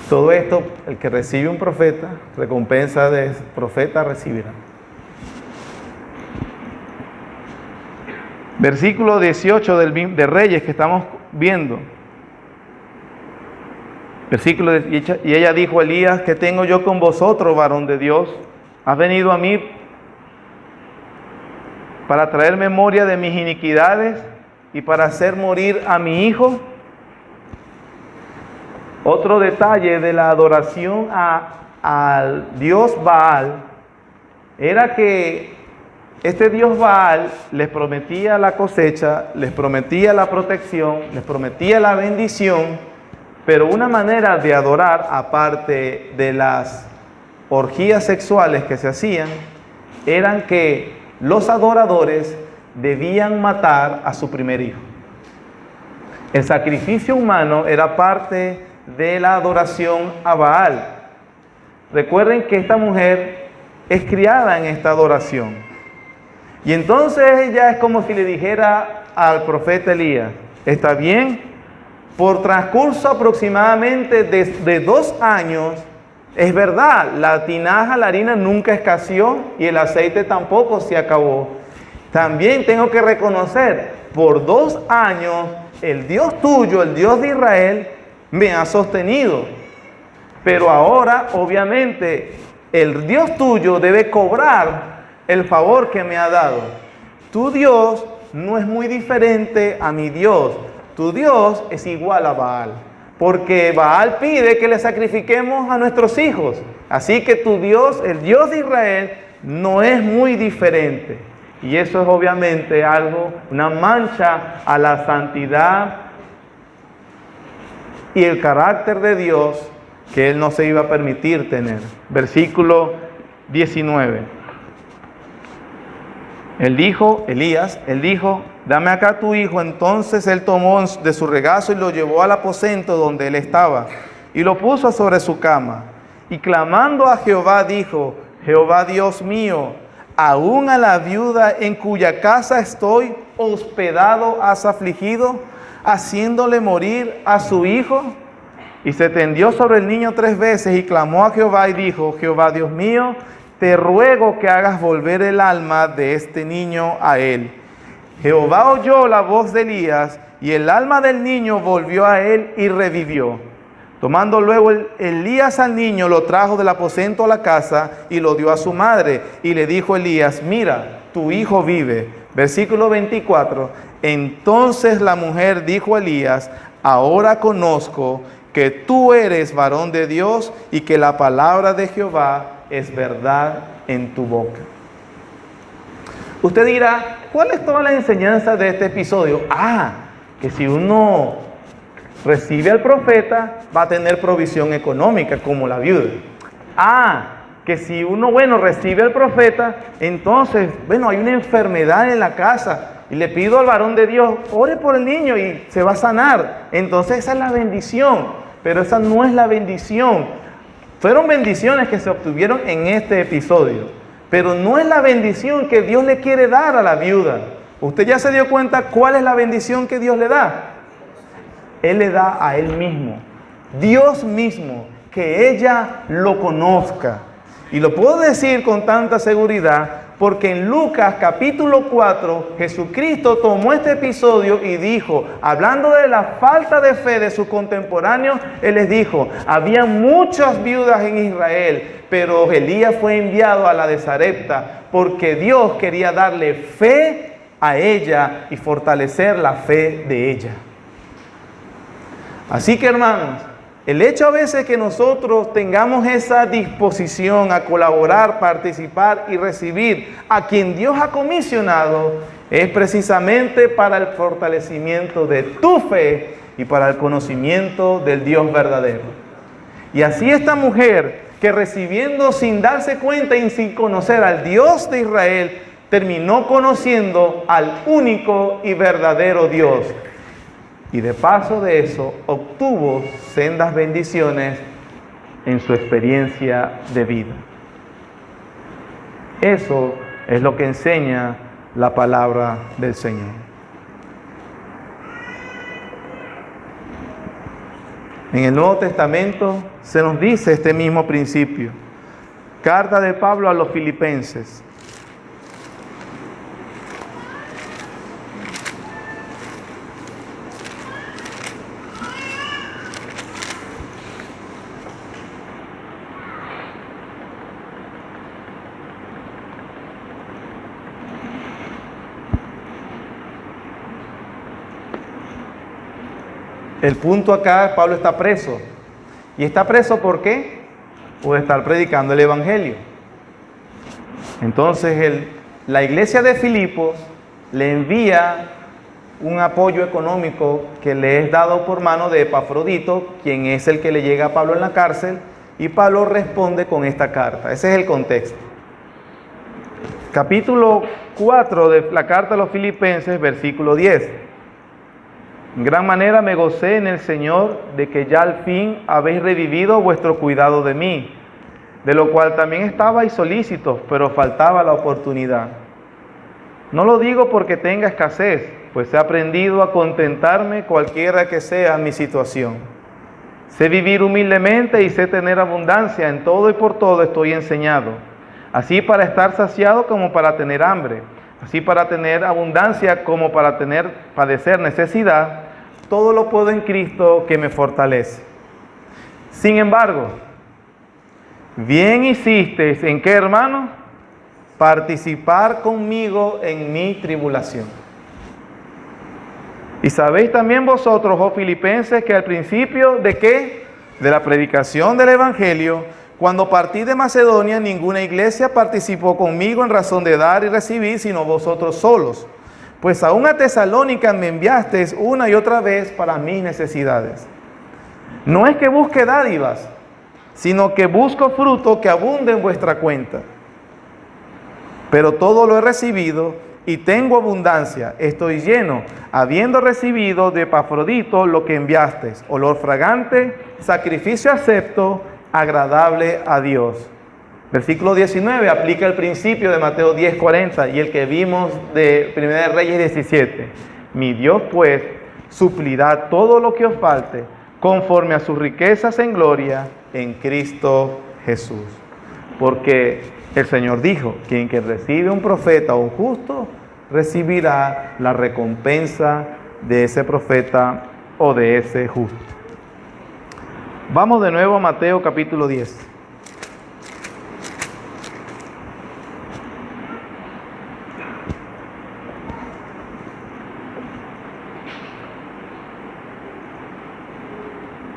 Todo esto, el que recibe un profeta, recompensa de profeta recibirá. Versículo 18 de Reyes que estamos viendo. Versículo y ella dijo a Elías: ¿qué tengo yo con vosotros, varón de Dios? ¿Has venido a mí para traer memoria de mis iniquidades y para hacer morir a mi hijo? Otro detalle de la adoración al Dios Baal era que este Dios Baal les prometía la cosecha, les prometía la protección, les prometía la bendición, pero una manera de adorar, aparte de las orgías sexuales que se hacían, eran que los adoradores debían matar a su primer hijo. El sacrificio humano era parte de la adoración a Baal. Recuerden que esta mujer es criada en esta adoración. Y entonces ella es como si le dijera al profeta Elías: está bien, por transcurso aproximadamente de 2 años, es verdad, la tinaja, la harina nunca escaseó y el aceite tampoco se acabó. También tengo que reconocer, por 2 años, el Dios tuyo, el Dios de Israel, me ha sostenido. Pero ahora, obviamente, el Dios tuyo debe cobrar el favor que me ha dado. Tu Dios no es muy diferente a mi Dios. Tu Dios es igual a Baal, porque Baal pide que le sacrifiquemos a nuestros hijos. Así que tu Dios, el Dios de Israel, no es muy diferente. Y eso es obviamente algo, una mancha a la santidad y el carácter de Dios que Él no se iba a permitir tener. Versículo 19. Elías dijo, dame acá tu hijo. Entonces él tomó de su regazo y lo llevó al aposento donde él estaba y lo puso sobre su cama. Y clamando a Jehová dijo, Jehová Dios mío, aún a la viuda en cuya casa estoy hospedado has afligido, haciéndole morir a su hijo. Y se tendió sobre el niño 3 veces y clamó a Jehová y dijo, Jehová Dios mío, te ruego que hagas volver el alma de este niño a él. Jehová oyó la voz de Elías y el alma del niño volvió a él y revivió. Tomando luego Elías al niño, lo trajo del aposento a la casa y lo dio a su madre. Y le dijo Elías, mira, tu hijo vive. Versículo 24. Entonces la mujer dijo a Elías, ahora conozco que tú eres varón de Dios y que la palabra de Jehová es verdad en tu boca. Usted dirá, ¿cuál es toda la enseñanza de este episodio? Que si uno recibe al profeta, va a tener provisión económica como la viuda. Que si uno, recibe al profeta, entonces, hay una enfermedad en la casa y le pido al varón de Dios, ore por el niño y se va a sanar. Entonces esa es la bendición, pero esa no es la bendición. Fueron bendiciones que se obtuvieron en este episodio, pero no es la bendición que Dios le quiere dar a la viuda. ¿Usted ya se dio cuenta cuál es la bendición que Dios le da? Él le da a Él mismo, Dios mismo, que ella lo conozca. Y lo puedo decir con tanta seguridad porque en Lucas capítulo 4, Jesucristo tomó este episodio y dijo, hablando de la falta de fe de sus contemporáneos, Él les dijo, había muchas viudas en Israel, pero Elías fue enviado a la de Sarepta porque Dios quería darle fe a ella y fortalecer la fe de ella. Así que, hermanos, el hecho a veces que nosotros tengamos esa disposición a colaborar, participar y recibir a quien Dios ha comisionado es precisamente para el fortalecimiento de tu fe y para el conocimiento del Dios verdadero. Y así esta mujer que recibiendo sin darse cuenta y sin conocer al Dios de Israel, terminó conociendo al único y verdadero Dios. Y de paso de eso, obtuvo sendas bendiciones en su experiencia de vida. Eso es lo que enseña la palabra del Señor. En el Nuevo Testamento se nos dice este mismo principio. Carta de Pablo a los Filipenses. El punto acá, Pablo está preso. ¿Y está preso por qué? Por estar predicando el Evangelio. Entonces la iglesia de Filipos le envía un apoyo económico que le es dado por mano de Epafrodito, quien es el que le llega a Pablo en la cárcel, y Pablo responde con esta carta. Ese es el contexto. Capítulo 4 de la carta a los Filipenses, versículo 10. En gran manera me gocé en el Señor de que ya al fin habéis revivido vuestro cuidado de mí, de lo cual también estabais solícitos, pero faltaba la oportunidad. No lo digo porque tenga escasez, pues he aprendido a contentarme cualquiera que sea mi situación. Sé vivir humildemente y sé tener abundancia, en todo y por todo estoy enseñado, así para estar saciado como para tener hambre, así para tener abundancia como para padecer necesidad. Todo lo puedo en Cristo que me fortalece. Sin embargo, bien hicisteis, ¿en qué, hermano? Participar conmigo en mi tribulación. Y sabéis también vosotros, oh filipenses, que al principio ¿de qué? De la predicación del Evangelio, cuando partí de Macedonia, ninguna iglesia participó conmigo en razón de dar y recibir, sino vosotros solos. Pues aún a Tesalónica me enviasteis una y otra vez para mis necesidades. No es que busque dádivas, sino que busco fruto que abunde en vuestra cuenta. Pero todo lo he recibido y tengo abundancia, estoy lleno, habiendo recibido de Epafrodito lo que enviasteis, olor fragante, sacrificio acepto, agradable a Dios. Versículo 19, aplica el principio de Mateo 10:40 y el que vimos de 1 de Reyes 17. Mi Dios pues suplirá todo lo que os falte, conforme a sus riquezas en gloria en Cristo Jesús. Porque el Señor dijo, quien que recibe un profeta o un justo, recibirá la recompensa de ese profeta o de ese justo. Vamos de nuevo a Mateo capítulo 10.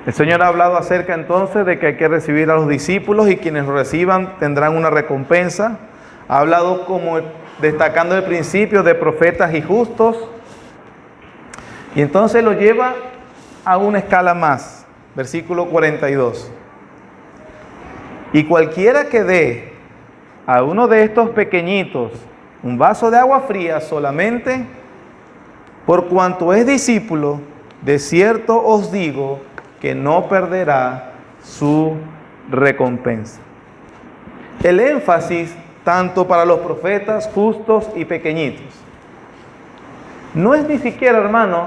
El Señor ha hablado acerca entonces de que hay que recibir a los discípulos y quienes lo reciban tendrán una recompensa. Ha hablado como destacando el principio de profetas y justos. Y entonces lo lleva a una escala más. Versículo 42. Y cualquiera que dé a uno de estos pequeñitos un vaso de agua fría solamente, por cuanto es discípulo, de cierto os digo que no perderá su recompensa. El énfasis tanto para los profetas justos y pequeñitos no es ni siquiera, hermano,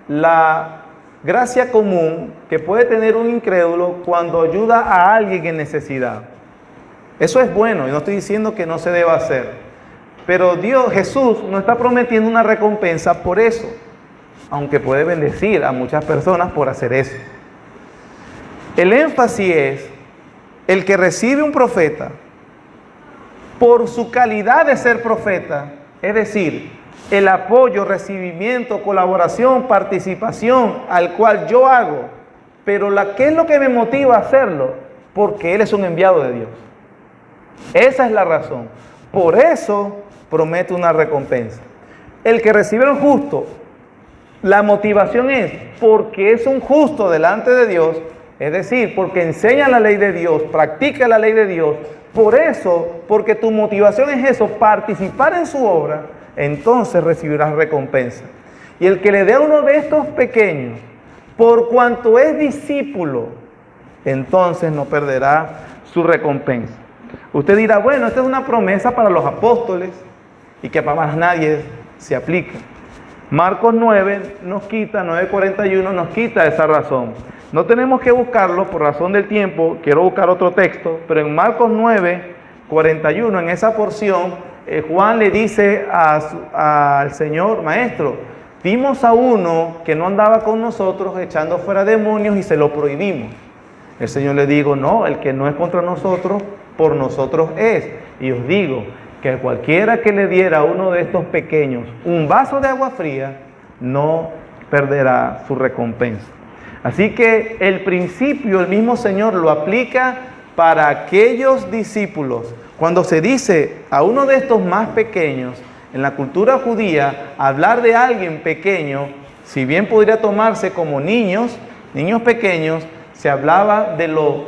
la gracia común que puede tener un incrédulo cuando ayuda a alguien en necesidad. Eso es bueno y no estoy diciendo que no se deba hacer, pero Jesús no está prometiendo una recompensa por eso, aunque puede bendecir a muchas personas por hacer eso. El énfasis es el que recibe un profeta por su calidad de ser profeta, es decir, el apoyo, recibimiento, colaboración, participación al cual yo hago, pero ¿qué es lo que me motiva a hacerlo? Porque Él es un enviado de Dios. Esa es la razón. Por eso promete una recompensa. El que recibe un justo, la motivación es porque es un justo delante de Dios, es decir, porque enseña la ley de Dios, practica la ley de Dios. Por eso, porque tu motivación es eso, participar en su obra, entonces recibirás recompensa. Y el que le dé a uno de estos pequeños, por cuanto es discípulo, entonces no perderá su recompensa. Usted dirá, bueno, esta es una promesa para los apóstoles y que para más nadie se aplica. Marcos 9 nos quita, 9:41 nos quita esa razón. No tenemos que buscarlo por razón del tiempo, quiero buscar otro texto, pero en Marcos 9:41, en esa porción, Juan le dice al Señor, Maestro, vimos a uno que no andaba con nosotros echando fuera demonios y se lo prohibimos. El Señor le dijo, no, el que no es contra nosotros, por nosotros es. Y os digo que cualquiera que le diera a uno de estos pequeños un vaso de agua fría, no perderá su recompensa. Así que el principio, el mismo Señor lo aplica para aquellos discípulos. Cuando se dice a uno de estos más pequeños, en la cultura judía, hablar de alguien pequeño, si bien podría tomarse como niños pequeños, se hablaba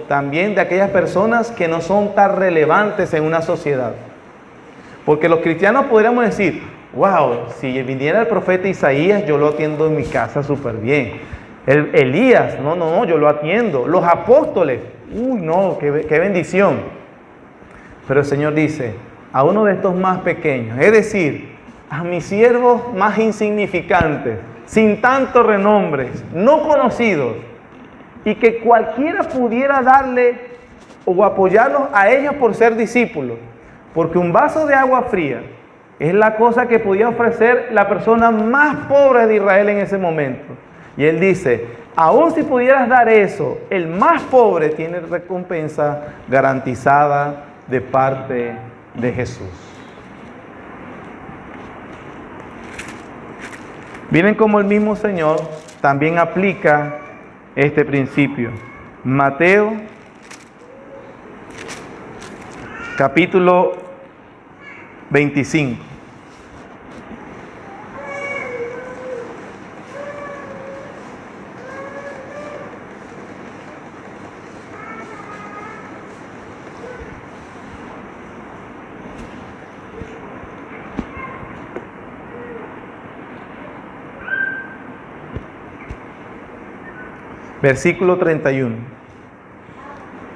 también de aquellas personas que no son tan relevantes en una sociedad. Porque los cristianos podríamos decir, wow, si viniera el profeta Isaías, yo lo atiendo en mi casa súper bien. Elías, no, yo lo atiendo. Los apóstoles, uy, no, qué bendición. Pero el Señor dice, a uno de estos más pequeños, es decir, a mis siervos más insignificantes, sin tanto renombre, no conocidos, y que cualquiera pudiera darle o apoyarlos a ellos por ser discípulos, porque un vaso de agua fría es la cosa que podía ofrecer la persona más pobre de Israel en ese momento. Y Él dice, Aún si pudieras dar eso, el más pobre tiene recompensa garantizada de parte de Jesús. Miren cómo el mismo Señor también aplica este principio. Mateo, capítulo 25. Versículo 31.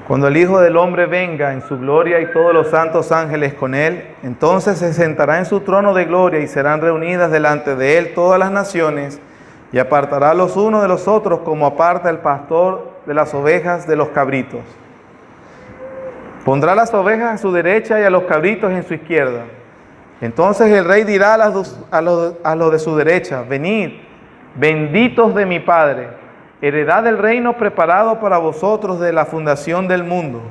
Cuando el Hijo del Hombre venga en su gloria y todos los santos ángeles con él, entonces se sentará en su trono de gloria y serán reunidas delante de él todas las naciones, y apartará los unos de los otros como aparta el pastor de las ovejas de los cabritos. Pondrá las ovejas a su derecha y a los cabritos en su izquierda. Entonces el rey dirá a los de su derecha: venid, benditos de mi Padre, heredad del reino preparado para vosotros de la fundación del mundo.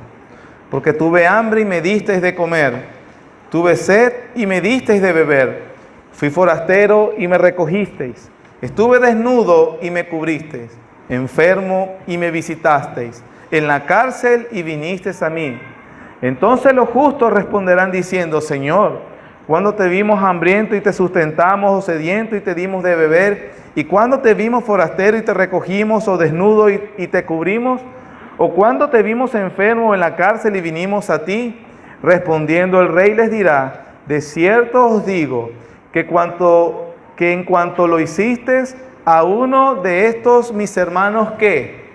Porque tuve hambre y me disteis de comer, tuve sed y me disteis de beber, fui forastero y me recogisteis, estuve desnudo y me cubristeis, enfermo y me visitasteis, en la cárcel y vinisteis a mí. Entonces los justos responderán diciendo: Señor, ¿cuándo te vimos hambriento y te sustentamos, o sediento y te dimos de beber? ¿Y cuándo te vimos forastero y te recogimos, o desnudo y te cubrimos? ¿O cuándo te vimos enfermo en la cárcel y vinimos a ti? Respondiendo el rey les dirá: de cierto os digo que en cuanto lo hiciste a uno de estos mis hermanos, ¿qué?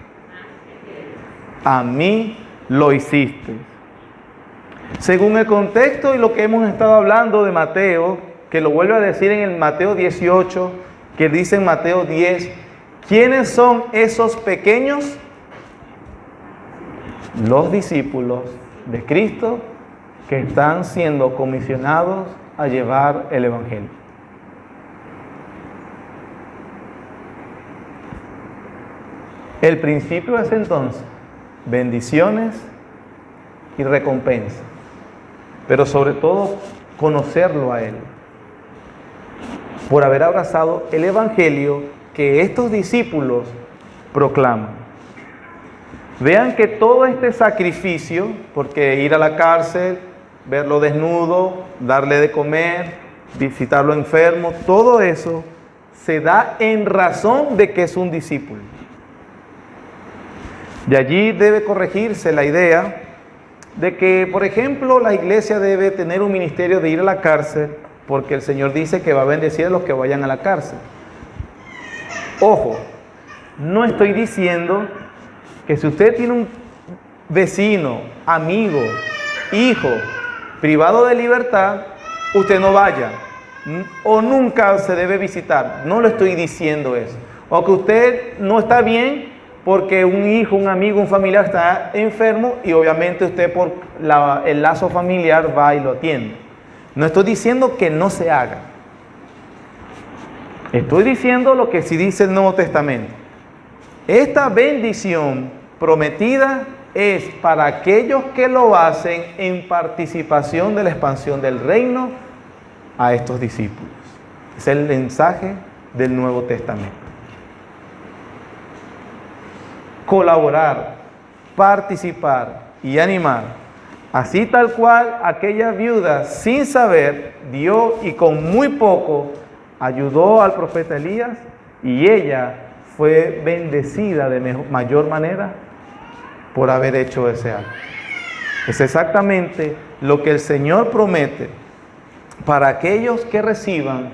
A mí lo hiciste. Según el contexto y lo que hemos estado hablando de Mateo, que lo vuelve a decir en el Mateo 18, que dice en Mateo 10, ¿quiénes son esos pequeños? Los discípulos de Cristo que están siendo comisionados a llevar el Evangelio. El principio es entonces bendiciones y recompensa, pero sobre todo conocerlo a Él, por haber abrazado el Evangelio que estos discípulos proclaman. Vean que todo este sacrificio, porque ir a la cárcel, verlo desnudo, darle de comer, visitarlo enfermo, todo eso se da en razón de que es un discípulo. De allí debe corregirse la idea de que, por ejemplo, la iglesia debe tener un ministerio de ir a la cárcel, porque el Señor dice que va a bendecir a los que vayan a la cárcel. Ojo, no estoy diciendo que si usted tiene un vecino, amigo, hijo, privado de libertad, usted no vaya, o nunca se debe visitar. No le estoy diciendo eso. O que usted no está bien porque un hijo, un amigo, un familiar está enfermo y obviamente usted por el lazo familiar va y lo atiende. No estoy diciendo que no se haga. Estoy diciendo lo que sí dice el Nuevo Testamento. Esta bendición prometida es para aquellos que lo hacen en participación de la expansión del reino a estos discípulos. Es el mensaje del Nuevo Testamento. Colaborar, participar y animar. Así tal cual aquella viuda sin saber dio y con muy poco ayudó al profeta Elías y ella fue bendecida de mayor manera por haber hecho ese acto. Es exactamente lo que el Señor promete para aquellos que reciban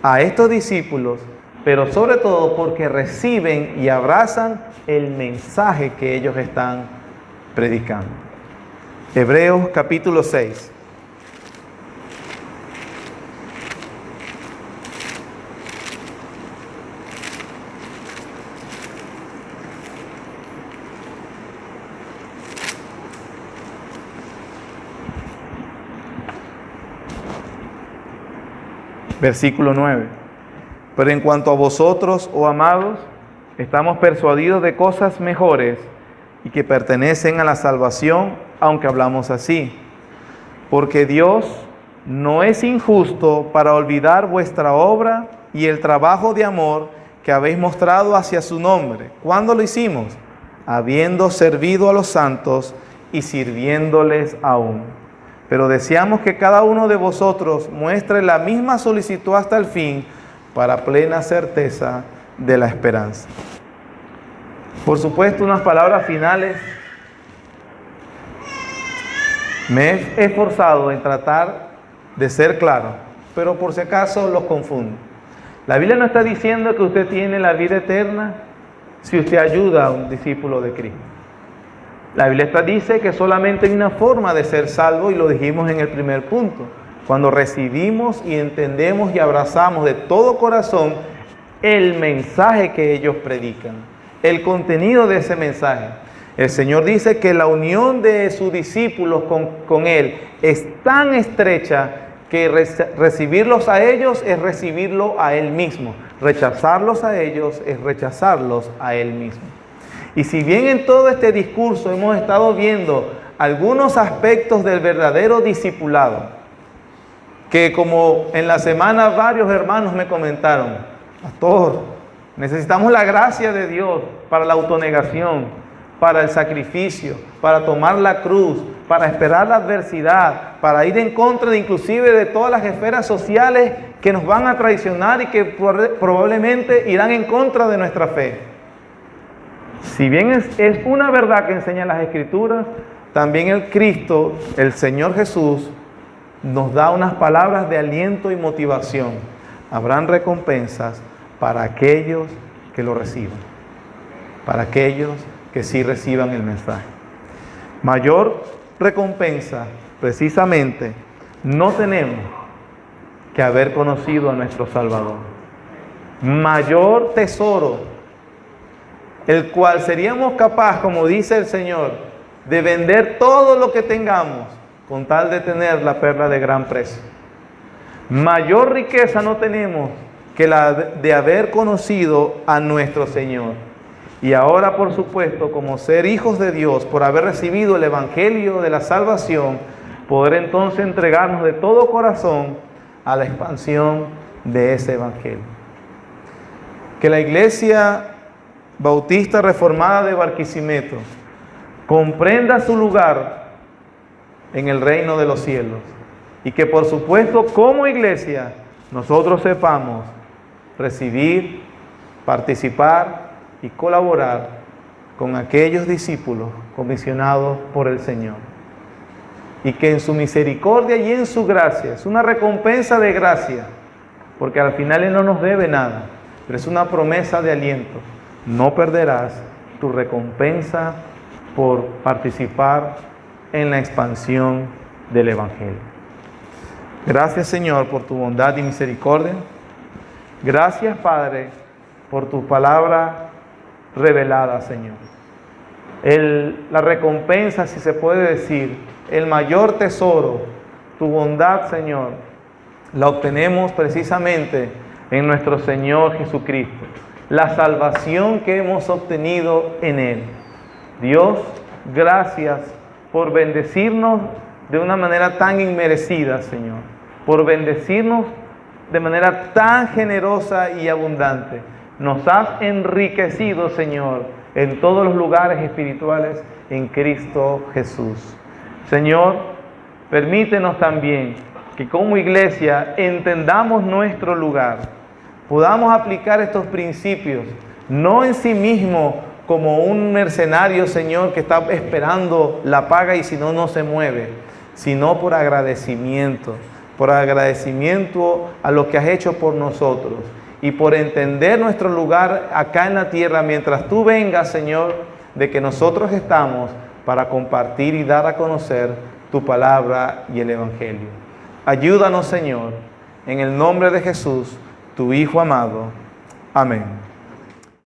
a estos discípulos, pero sobre todo porque reciben y abrazan el mensaje que ellos están predicando. Hebreos capítulo 6. Versículo 9. Pero en cuanto a vosotros, oh amados, estamos persuadidos de cosas mejores y que pertenecen a la salvación, aunque hablamos así. Porque Dios no es injusto para olvidar vuestra obra y el trabajo de amor que habéis mostrado hacia su nombre. ¿Cuándo lo hicimos? Habiendo servido a los santos y sirviéndoles aún. Pero deseamos que cada uno de vosotros muestre la misma solicitud hasta el fin, para plena certeza de la esperanza. Por supuesto, unas palabras finales. Me he esforzado en tratar de ser claro, pero por si acaso los confundo. La Biblia no está diciendo que usted tiene la vida eterna si usted ayuda a un discípulo de Cristo. La Biblia dice que solamente hay una forma de ser salvo, y lo dijimos en el primer punto. Cuando recibimos y entendemos y abrazamos de todo corazón el mensaje que ellos predican, el contenido de ese mensaje. El Señor dice que la unión de sus discípulos con Él es tan estrecha que recibirlos a ellos es recibirlo a Él mismo. Rechazarlos a ellos es rechazarlos a Él mismo. Y si bien en todo este discurso hemos estado viendo algunos aspectos del verdadero discipulado, que como en la semana varios hermanos me comentaron: pastor, necesitamos la gracia de Dios para la autonegación, para el sacrificio, para tomar la cruz, para esperar la adversidad, para ir en contra inclusive de todas las esferas sociales que nos van a traicionar y que probablemente irán en contra de nuestra fe. Si bien es una verdad que enseñan las Escrituras, también el Cristo, el Señor Jesús, nos da unas palabras de aliento y motivación. Habrán recompensas para aquellos que lo reciban, para aquellos que sí reciban el mensaje. Mayor recompensa, precisamente, no tenemos que haber conocido a nuestro Salvador. Mayor tesoro, el cual seríamos capaces, como dice el Señor, de vender todo lo que tengamos con tal de tener la perla de gran precio. Mayor riqueza no tenemos que la de haber conocido a nuestro Señor. Y ahora, por supuesto, como ser hijos de Dios, por haber recibido el Evangelio de la salvación, poder entonces entregarnos de todo corazón a la expansión de ese Evangelio. Que la Iglesia Bautista Reformada de Barquisimeto comprenda su lugar en el reino de los cielos, y que por supuesto como iglesia nosotros sepamos recibir, participar y colaborar con aquellos discípulos comisionados por el Señor, y que en su misericordia y en su gracia, es una recompensa de gracia, porque al final Él no nos debe nada, pero es una promesa de aliento. No perderás tu recompensa por participar en la expansión del Evangelio. Gracias, Señor, por tu bondad y misericordia. Gracias, Padre, por tu palabra revelada, Señor. La recompensa, si se puede decir, el mayor tesoro, tu bondad, Señor, la obtenemos precisamente en nuestro Señor Jesucristo. La salvación que hemos obtenido en Él. Dios, gracias por bendecirnos de una manera tan inmerecida, Señor. Por bendecirnos de manera tan generosa y abundante. Nos has enriquecido, Señor, en todos los lugares espirituales en Cristo Jesús. Señor, permítenos también que como iglesia entendamos nuestro lugar. Podamos aplicar estos principios, no en sí mismo como un mercenario, Señor, que está esperando la paga y si no, no se mueve, sino por agradecimiento a lo que has hecho por nosotros y por entender nuestro lugar acá en la tierra mientras tú vengas, Señor, de que nosotros estamos para compartir y dar a conocer tu palabra y el Evangelio. Ayúdanos, Señor, en el nombre de Jesús, tu Hijo amado. Amén.